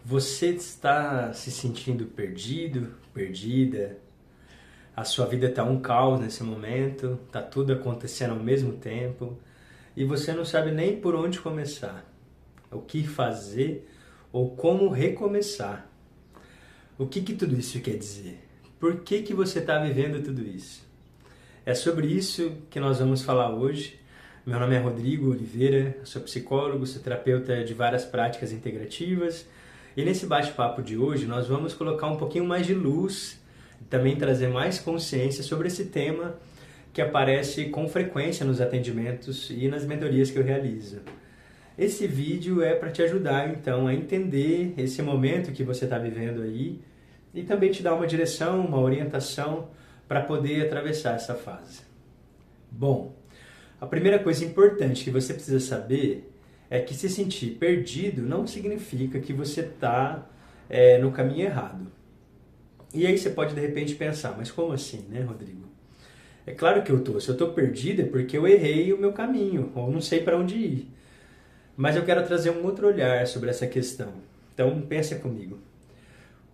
Você está se sentindo perdido, perdida? A sua vida está um caos nesse momento, está tudo acontecendo ao mesmo tempo e você não sabe nem por onde começar, o que fazer ou como recomeçar. O que tudo isso quer dizer? Por que você está vivendo tudo isso? É sobre isso que nós vamos falar hoje. Meu nome é Rodrigo Oliveira, sou psicólogo, sou terapeuta de várias práticas integrativas. E nesse bate-papo de hoje nós vamos colocar um pouquinho mais de luz e também trazer mais consciência sobre esse tema que aparece com frequência nos atendimentos e nas mentorias que eu realizo. Esse vídeo é para te ajudar então a entender esse momento que você está vivendo aí e também te dar uma direção, uma orientação para poder atravessar essa fase. Bom, a primeira coisa importante que você precisa saber é que se sentir perdido não significa que você está no caminho errado. E aí você pode de repente pensar, mas como assim, né, Rodrigo? É claro que eu estou. Se eu estou perdido é porque eu errei o meu caminho, ou não sei para onde ir. Mas eu quero trazer um outro olhar sobre essa questão. Então pensa comigo.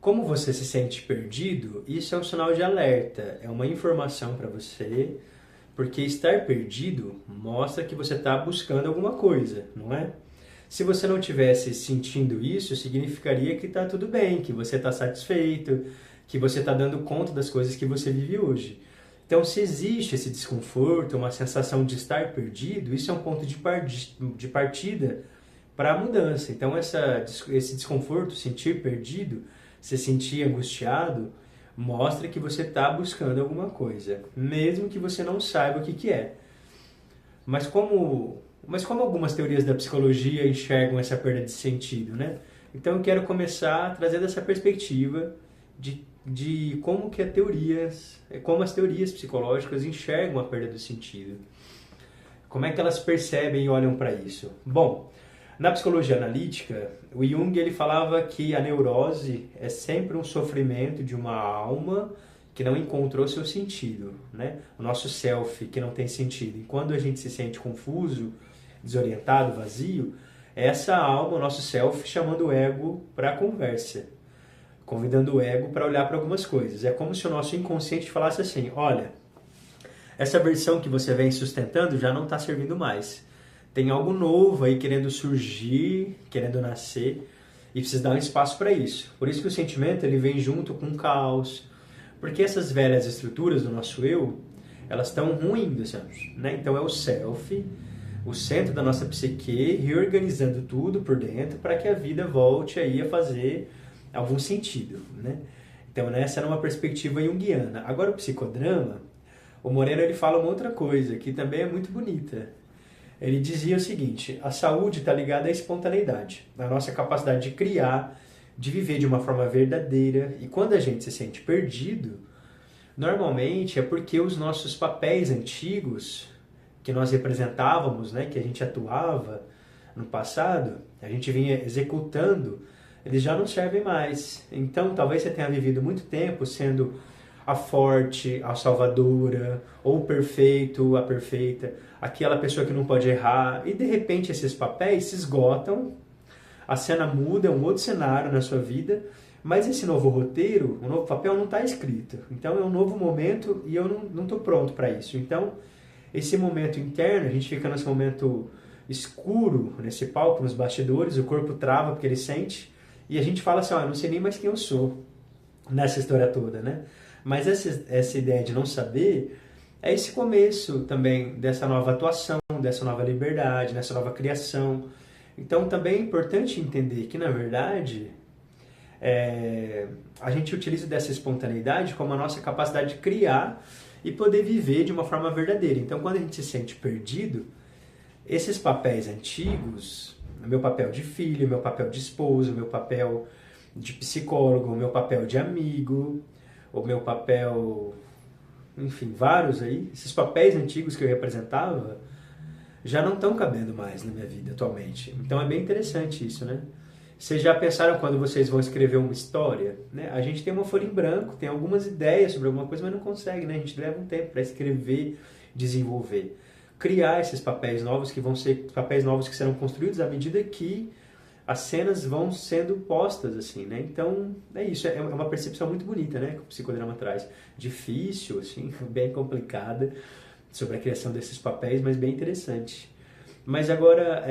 Como você se sente perdido, isso é um sinal de alerta, é uma informação para você, porque estar perdido mostra que você está buscando alguma coisa, não é? Se você não estivesse sentindo isso, significaria que está tudo bem, que você está satisfeito, que você está dando conta das coisas que você vive hoje. Então, se existe esse desconforto, uma sensação de estar perdido, isso é um ponto de partida para a mudança. Então, esse desconforto, sentir perdido, se sentir angustiado, mostra que você está buscando alguma coisa, mesmo que você não saiba o que é. Mas como algumas teorias da psicologia enxergam essa perda de sentido, né? Então eu quero começar a trazer dessa perspectiva de como as teorias psicológicas enxergam a perda do sentido. Como é que elas percebem e olham para isso? Bom, na psicologia analítica, o Jung ele falava que a neurose é sempre um sofrimento de uma alma que não encontrou seu sentido, né? O nosso self que não tem sentido. E quando a gente se sente confuso, desorientado, vazio, é essa alma, o nosso self, chamando o ego para a conversa, convidando o ego para olhar para algumas coisas. É como se o nosso inconsciente falasse assim, olha, essa versão que você vem sustentando já não está servindo mais. Tem algo novo aí querendo surgir, querendo nascer, e precisa dar um espaço para isso. Por isso que o sentimento ele vem junto com o caos, porque essas velhas estruturas do nosso eu, elas estão ruins, né? Então é o self, o centro da nossa psique, reorganizando tudo por dentro para que a vida volte aí a fazer algum sentido, né? Então essa era uma perspectiva junguiana. Agora o psicodrama, o Moreno ele fala uma outra coisa que também é muito bonita. Ele dizia o seguinte, a saúde está ligada à espontaneidade, à nossa capacidade de criar, de viver de uma forma verdadeira. E quando a gente se sente perdido, normalmente é porque os nossos papéis antigos, que nós representávamos, né, que a gente atuava no passado, a gente vinha executando, eles já não servem mais. Então talvez você tenha vivido muito tempo sendo a forte, a salvadora, ou o perfeito, a perfeita, aquela pessoa que não pode errar, e de repente esses papéis se esgotam, a cena muda, é um outro cenário na sua vida, mas esse novo roteiro, o novo papel não está escrito. Então é um novo momento e eu não estou pronto para isso. Então, esse momento interno, a gente fica nesse momento escuro, nesse palco, nos bastidores, o corpo trava porque ele sente, e a gente fala assim, eu não sei nem mais quem eu sou nessa história toda, né? Mas essa ideia de não saber é esse começo também dessa nova atuação, dessa nova liberdade, dessa nova criação. Então também é importante entender que, na verdade, a gente utiliza dessa espontaneidade como a nossa capacidade de criar e poder viver de uma forma verdadeira. Então quando a gente se sente perdido, esses papéis antigos, o meu papel de filho, o meu papel de esposo, o meu papel de psicólogo, o meu papel de amigo, o meu papel, enfim, vários aí, esses papéis antigos que eu representava, já não estão cabendo mais na minha vida atualmente. Então é bem interessante isso, né? Vocês já pensaram quando vocês vão escrever uma história? Né? A gente tem uma folha em branco, tem algumas ideias sobre alguma coisa, mas não consegue, né? A gente leva um tempo para escrever, desenvolver. Criar esses papéis novos que vão ser papéis novos que serão construídos à medida que as cenas vão sendo postas, assim, né? Então, é isso, é uma percepção muito bonita, né, que o psicodrama traz. Difícil, assim, bem complicada, sobre a criação desses papéis, mas bem interessante. Mas agora,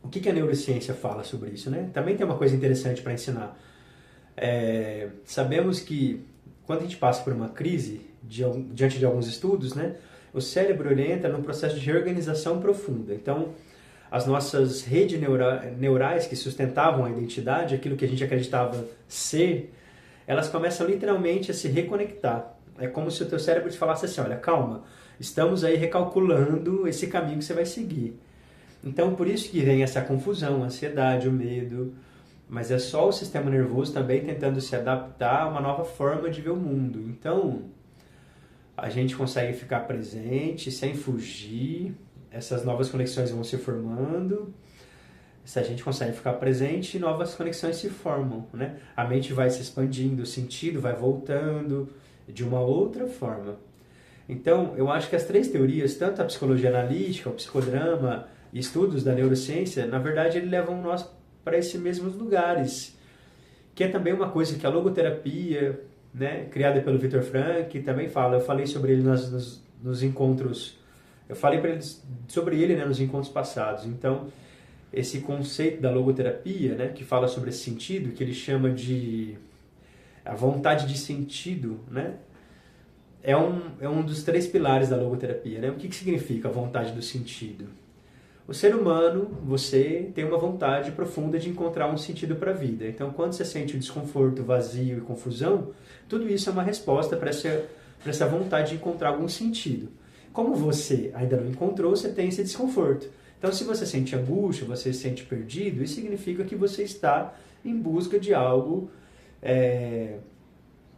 o que a neurociência fala sobre isso, né? Também tem uma coisa interessante para ensinar. Sabemos que quando a gente passa por uma crise, diante de alguns estudos, né, o cérebro ele entra num processo de reorganização profunda. Então, as nossas redes neurais que sustentavam a identidade, aquilo que a gente acreditava ser, elas começam literalmente a se reconectar. É como se o teu cérebro te falasse assim, olha, calma, estamos aí recalculando esse caminho que você vai seguir. Então, por isso que vem essa confusão, a ansiedade, o medo, mas é só o sistema nervoso também tentando se adaptar a uma nova forma de ver o mundo. Então, a gente consegue ficar presente, sem fugir, essas novas conexões vão se formando. Se a gente consegue ficar presente, novas conexões se formam, né? A mente vai se expandindo, o sentido vai voltando de uma outra forma. Então, eu acho que as três teorias, tanto a psicologia analítica, o psicodrama e estudos da neurociência, na verdade, eles levam nós para esses mesmos lugares, que é também uma coisa que a logoterapia, né, criada pelo Viktor Frankl, também fala. Eu falei sobre ele nos encontros, eu falei para eles sobre ele, né, nos encontros passados. Então, esse conceito da logoterapia, né, que fala sobre esse sentido, que ele chama de a vontade de sentido, né, é um dos três pilares da logoterapia, né? O que significa a vontade do sentido? O ser humano, você tem uma vontade profunda de encontrar um sentido para a vida. Então, quando você sente o desconforto, vazio e confusão, tudo isso é uma resposta para essa vontade de encontrar algum sentido. Como você ainda não encontrou, você tem esse desconforto. Então, se você sente angústia, você se sente perdido, isso significa que você está em busca de algo,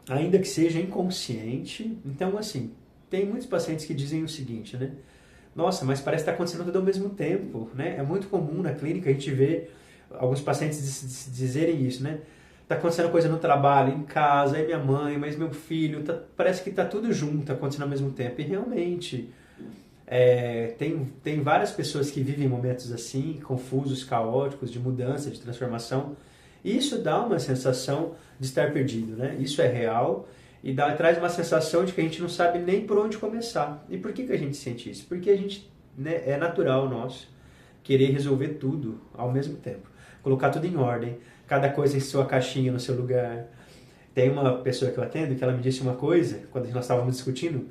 ainda que seja inconsciente. Então, assim, tem muitos pacientes que dizem o seguinte, né? Nossa, mas parece que está acontecendo tudo ao mesmo tempo, né? É muito comum na clínica a gente ver alguns pacientes dizerem isso, né? Está acontecendo coisa no trabalho, em casa, aí minha mãe, mas meu filho, parece que está tudo junto, acontecendo ao mesmo tempo. E realmente, tem várias pessoas que vivem momentos assim, confusos, caóticos, de mudança, de transformação. E isso dá uma sensação de estar perdido, né? Isso é real. E traz uma sensação de que a gente não sabe nem por onde começar. E por que a gente sente isso? Porque a gente, né, é natural nosso querer resolver tudo ao mesmo tempo. Colocar tudo em ordem, cada coisa em sua caixinha, no seu lugar. Tem uma pessoa que eu atendo que ela me disse uma coisa, quando nós estávamos discutindo,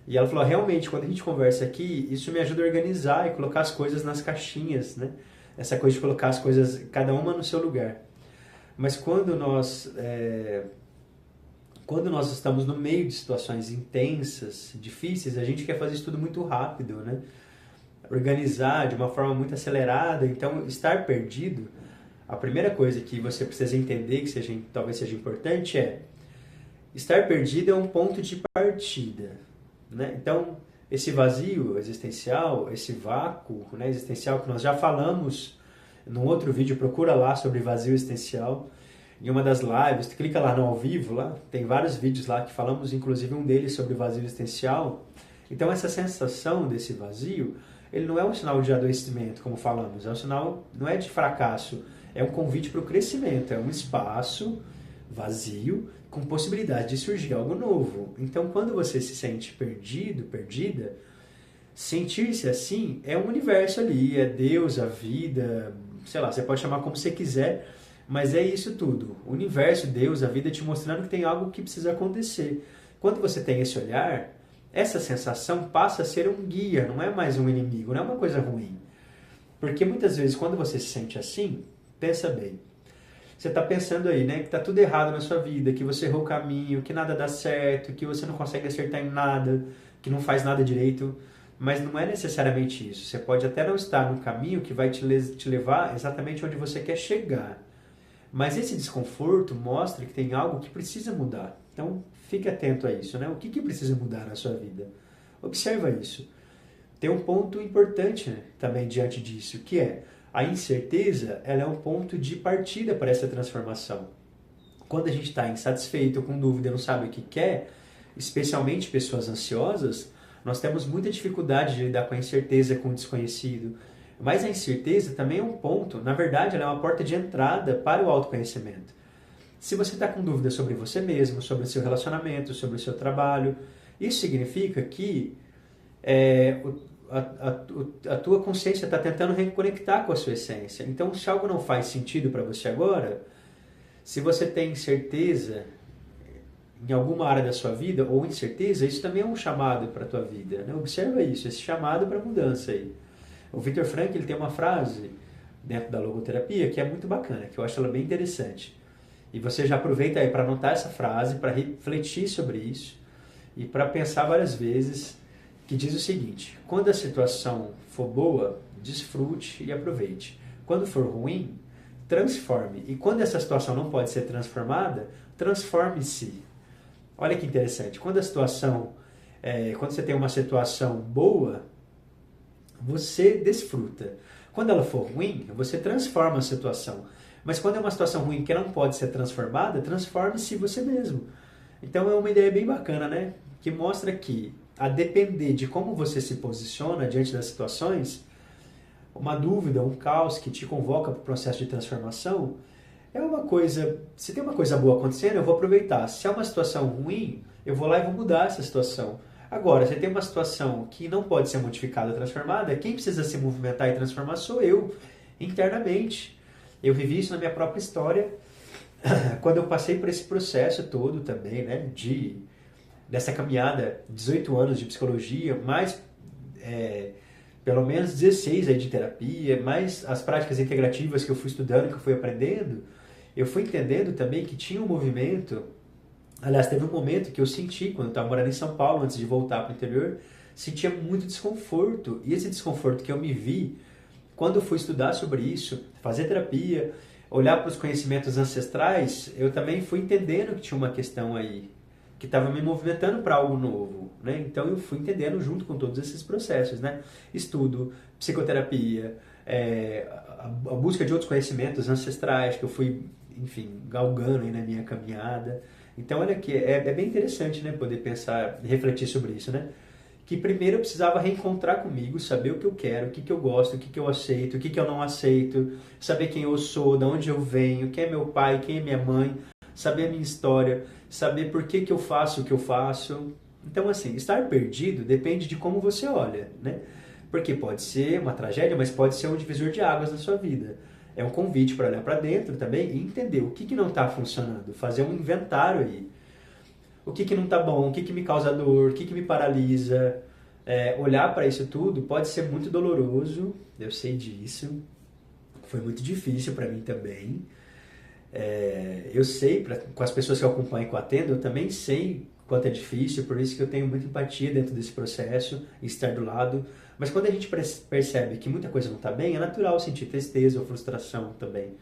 e ela falou, realmente, quando a gente conversa aqui, isso me ajuda a organizar e colocar as coisas nas caixinhas, né? Essa coisa de colocar as coisas, cada uma no seu lugar. Mas quando nós estamos no meio de situações intensas, difíceis, a gente quer fazer isso tudo muito rápido, né? Organizar de uma forma muito acelerada. Então, estar perdido, a primeira coisa que você precisa entender, que talvez seja importante, estar perdido é um ponto de partida, né? Então, esse vazio existencial, esse vácuo, né, existencial, que nós já falamos num outro vídeo, procura lá sobre vazio existencial, em uma das lives, clica lá no ao vivo, lá, tem vários vídeos lá que falamos, inclusive um deles sobre vazio existencial. Então essa sensação desse vazio, ele não é um sinal de adoecimento, como falamos, é um sinal, não é de fracasso, é um convite para o crescimento, é um espaço vazio com possibilidade de surgir algo novo. Então quando você se sente perdido, perdida, sentir-se assim é um universo ali, é Deus, a vida, sei lá, você pode chamar como você quiser, mas é isso tudo. O universo, Deus, a vida te mostrando que tem algo que precisa acontecer. Quando você tem esse olhar, essa sensação passa a ser um guia, não é mais um inimigo, não é uma coisa ruim. Porque muitas vezes quando você se sente assim, pensa bem. Você está pensando aí, né, que está tudo errado na sua vida, que você errou o caminho, que nada dá certo, que você não consegue acertar em nada, que não faz nada direito. Mas não é necessariamente isso. Você pode até não estar no caminho que vai te levar exatamente onde você quer chegar. Mas esse desconforto mostra que tem algo que precisa mudar. Então, fique atento a isso, né? O que precisa mudar na sua vida? Observa isso. Tem um ponto importante, né, também diante disso, que é a incerteza, ela é um ponto de partida para essa transformação. Quando a gente está insatisfeito, com dúvida, não sabe o que quer, especialmente pessoas ansiosas, nós temos muita dificuldade de lidar com a incerteza, com o desconhecido. Mas a incerteza também é um ponto, na verdade, ela é uma porta de entrada para o autoconhecimento. Se você está com dúvidas sobre você mesmo, sobre o seu relacionamento, sobre o seu trabalho, isso significa que a tua consciência está tentando reconectar com a sua essência. Então, se algo não faz sentido para você agora, se você tem certeza em alguma área da sua vida, ou incerteza, isso também é um chamado para a tua vida. Né? Observa isso, esse chamado para mudança aí. O Viktor Frankl ele tem uma frase dentro da logoterapia que é muito bacana, que eu acho ela bem interessante. E você já aproveita aí para anotar essa frase, para refletir sobre isso e para pensar várias vezes, que diz o seguinte: quando a situação for boa, desfrute e aproveite. Quando for ruim, transforme. E quando essa situação não pode ser transformada, transforme-se. Olha que interessante. Quando você tem uma situação boa, você desfruta. Quando ela for ruim, você transforma a situação. Mas quando é uma situação ruim que não pode ser transformada, transforme-se você mesmo. Então é uma ideia bem bacana, né? Que mostra que, a depender de como você se posiciona diante das situações, uma dúvida, um caos que te convoca para o processo de transformação, é uma coisa, se tem uma coisa boa acontecendo, eu vou aproveitar. Se é uma situação ruim, eu vou lá e vou mudar essa situação. Agora, se tem uma situação que não pode ser modificada, transformada, quem precisa se movimentar e transformar sou eu, internamente. Eu vivi isso na minha própria história, quando eu passei por esse processo todo também, né, dessa caminhada, 18 anos de psicologia, mais pelo menos 16 aí de terapia, mais as práticas integrativas que eu fui estudando, que eu fui aprendendo, eu fui entendendo também que tinha um movimento. Aliás, teve um momento que eu senti, quando eu estava morando em São Paulo, antes de voltar para o interior, sentia muito desconforto. E esse desconforto que eu me vi, quando eu fui estudar sobre isso, fazer terapia, olhar para os conhecimentos ancestrais, eu também fui entendendo que tinha uma questão aí, que estava me movimentando para algo novo. Né? Então eu fui entendendo junto com todos esses processos. Né? Estudo, psicoterapia, a busca de outros conhecimentos ancestrais que eu fui, enfim, galgando aí na minha caminhada. Então, olha aqui, é bem interessante, né, poder pensar, refletir sobre isso, né? Que primeiro eu precisava reencontrar comigo, saber o que eu quero, o que eu gosto, o que eu aceito, o que eu não aceito, saber quem eu sou, de onde eu venho, quem é meu pai, quem é minha mãe, saber a minha história, saber por que eu faço o que eu faço. Então, assim, estar perdido depende de como você olha, né? Porque pode ser uma tragédia, mas pode ser um divisor de águas na sua vida. É um convite para olhar para dentro também e entender o que não está funcionando, fazer um inventário aí. O que não está bom, o que me causa dor, o que me paralisa. Olhar para isso tudo pode ser muito doloroso, eu sei disso. Foi muito difícil para mim também. Eu sei, com as pessoas que eu acompanho e que eu atendo, eu também sei quanto é difícil, por isso que eu tenho muita empatia dentro desse processo, estar do lado. Mas quando a gente percebe que muita coisa não está bem, é natural sentir tristeza ou frustração também.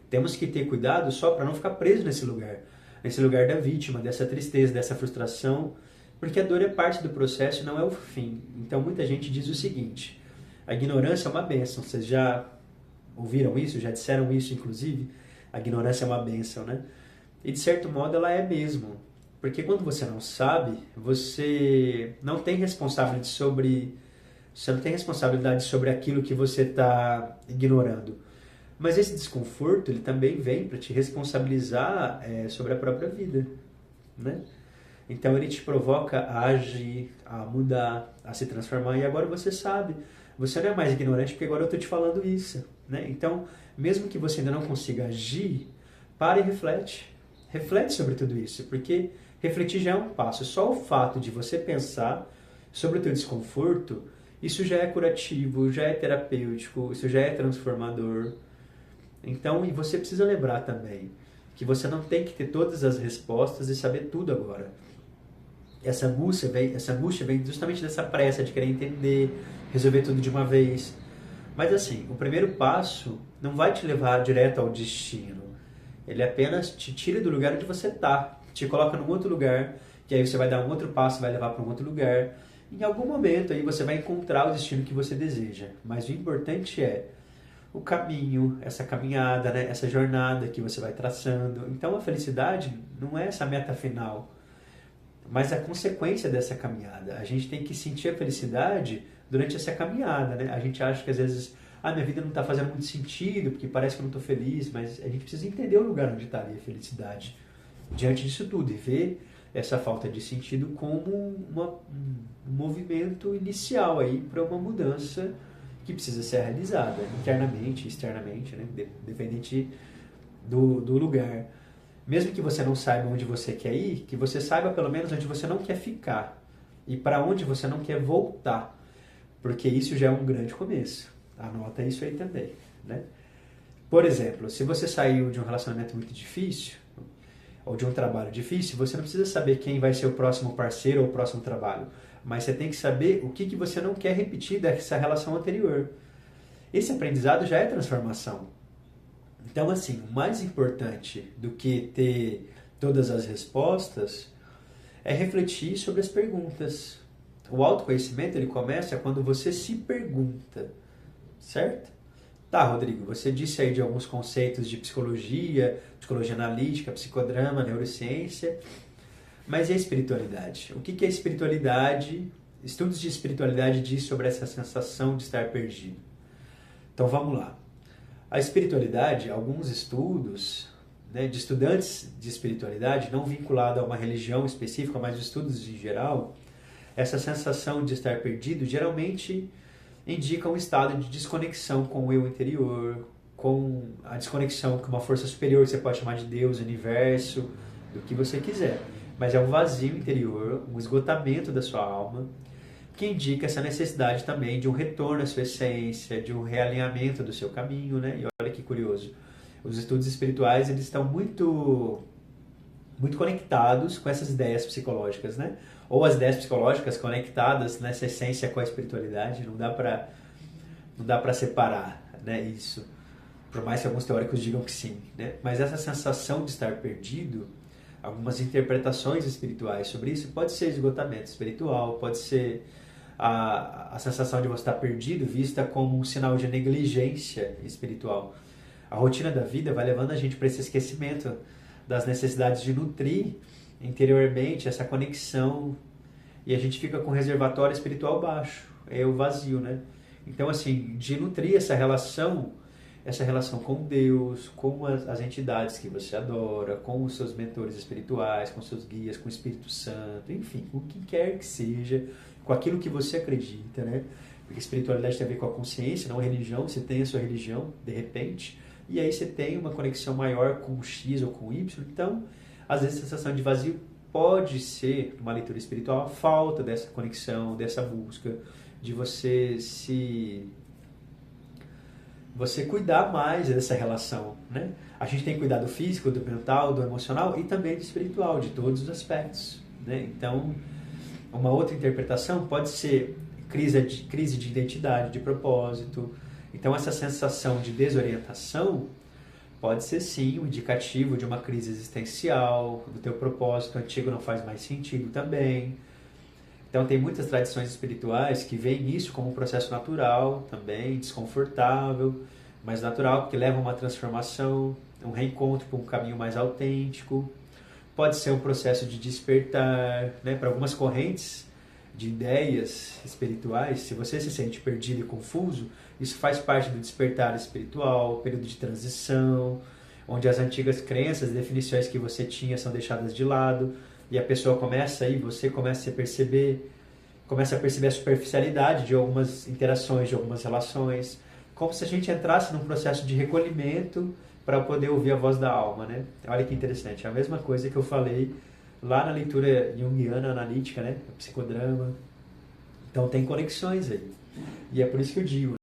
Temos que ter cuidado só para não ficar preso nesse lugar da vítima, dessa tristeza, dessa frustração, porque a dor é parte do processo e não é o fim. Então muita gente diz o seguinte: a ignorância é uma bênção. Vocês já ouviram isso? Já disseram isso, inclusive? A ignorância é uma bênção, né? E de certo modo ela é mesmo. Porque quando você não sabe, você não tem responsabilidade sobre aquilo que você está ignorando. Mas esse desconforto, ele também vem para te responsabilizar sobre a própria vida, né? Então ele te provoca a agir, a mudar, a se transformar. E agora você sabe, você não é mais ignorante porque agora eu estou te falando isso, né? Então, mesmo que você ainda não consiga agir, para e reflete. Reflete sobre tudo isso, porque refletir já é um passo. Só o fato de você pensar sobre o teu desconforto, isso já é curativo, já é terapêutico, isso já é transformador. Então, e você precisa lembrar também que você não tem que ter todas as respostas e saber tudo agora. Essa angústia vem justamente dessa pressa de querer entender, resolver tudo de uma vez. Mas assim, o primeiro passo não vai te levar direto ao destino. Ele apenas te tira do lugar onde você está, te coloca num outro lugar, que aí você vai dar um outro passo, vai levar para um outro lugar. Em algum momento aí você vai encontrar o destino que você deseja. Mas o importante é o caminho, essa caminhada, né? Essa jornada que você vai traçando. Então a felicidade não é essa meta final, mas a consequência dessa caminhada. A gente tem que sentir a felicidade durante essa caminhada, né? A gente acha que às vezes Ah, minha vida não está fazendo muito sentido, porque parece que eu não estou feliz, mas a gente precisa entender o lugar onde está ali a felicidade diante disso tudo e ver essa falta de sentido como um movimento inicial aí para uma mudança que precisa ser realizada internamente, externamente, né? Dependente do lugar. Mesmo que você não saiba onde você quer ir, que você saiba pelo menos onde você não quer ficar e para onde você não quer voltar, porque isso já é um grande começo. Anota isso aí também, né? Por exemplo, se você saiu de um relacionamento muito difícil ou de um trabalho difícil, você não precisa saber quem vai ser o próximo parceiro ou o próximo trabalho, mas você tem que saber o que você não quer repetir dessa relação anterior. Esse aprendizado já é transformação. Então, assim, o mais importante do que ter todas as respostas é refletir sobre as perguntas. O autoconhecimento, ele começa quando você se pergunta, certo? Tá, Rodrigo, você disse aí de alguns conceitos de psicologia, psicologia analítica, psicodrama, neurociência, mas e a espiritualidade? O que é espiritualidade? Estudos de espiritualidade diz sobre essa sensação de estar perdido. Então vamos lá. A espiritualidade, alguns estudos, né, de estudantes de espiritualidade, não vinculado a uma religião específica, mas estudos em geral, essa sensação de estar perdido geralmente indica um estado de desconexão com o eu interior, com a desconexão com uma força superior que você pode chamar de Deus, universo, do que você quiser. Mas é um vazio interior, um esgotamento da sua alma, que indica essa necessidade também de um retorno à sua essência, de um realinhamento do seu caminho, né? E olha que curioso, os estudos espirituais eles estão muito conectados com essas ideias psicológicas, né? Ou as ideias psicológicas conectadas nessa essência com a espiritualidade, não dá para separar, né, isso. Por mais que alguns teóricos digam que sim, né? Mas essa sensação de estar perdido, algumas interpretações espirituais sobre isso, pode ser esgotamento espiritual, pode ser a sensação de você estar perdido vista como um sinal de negligência espiritual. A rotina da vida vai levando a gente para esse esquecimento das necessidades de nutrir interiormente essa conexão e a gente fica com o reservatório espiritual baixo, é o vazio, né? Então, assim, de nutrir essa relação com Deus, com as entidades que você adora, com os seus mentores espirituais, com seus guias, com o Espírito Santo, enfim, com o que quer que seja, com aquilo que você acredita, né? Porque espiritualidade tem a ver com a consciência, não a religião. Você tem a sua religião, de repente, e aí você tem uma conexão maior com o X ou com o Y. Então, às vezes a sensação de vazio pode ser, numa leitura espiritual, a falta dessa conexão, dessa busca, de você cuidar mais dessa relação, né? A gente tem que cuidar do físico, do mental, do emocional e também do espiritual, de todos os aspectos, né? Então, uma outra interpretação pode ser crise de identidade, de propósito. Então, essa sensação de desorientação pode ser, sim, um indicativo de uma crise existencial, do teu propósito antigo não faz mais sentido também. Então, tem muitas tradições espirituais que veem isso como um processo natural também, desconfortável, mas natural, porque leva a uma transformação, um reencontro para um caminho mais autêntico. Pode ser um processo de despertar, né? Para algumas correntes de ideias espirituais, se você se sente perdido e confuso, isso faz parte do despertar espiritual, período de transição, onde as antigas crenças, definições que você tinha são deixadas de lado, e a pessoa você começa a perceber a superficialidade de algumas interações, de algumas relações, como se a gente entrasse num processo de recolhimento para poder ouvir a voz da alma, né? Olha que interessante, é a mesma coisa que eu falei lá na leitura junguiana analítica, né? O psicodrama. Então tem conexões aí. E é por isso que eu digo,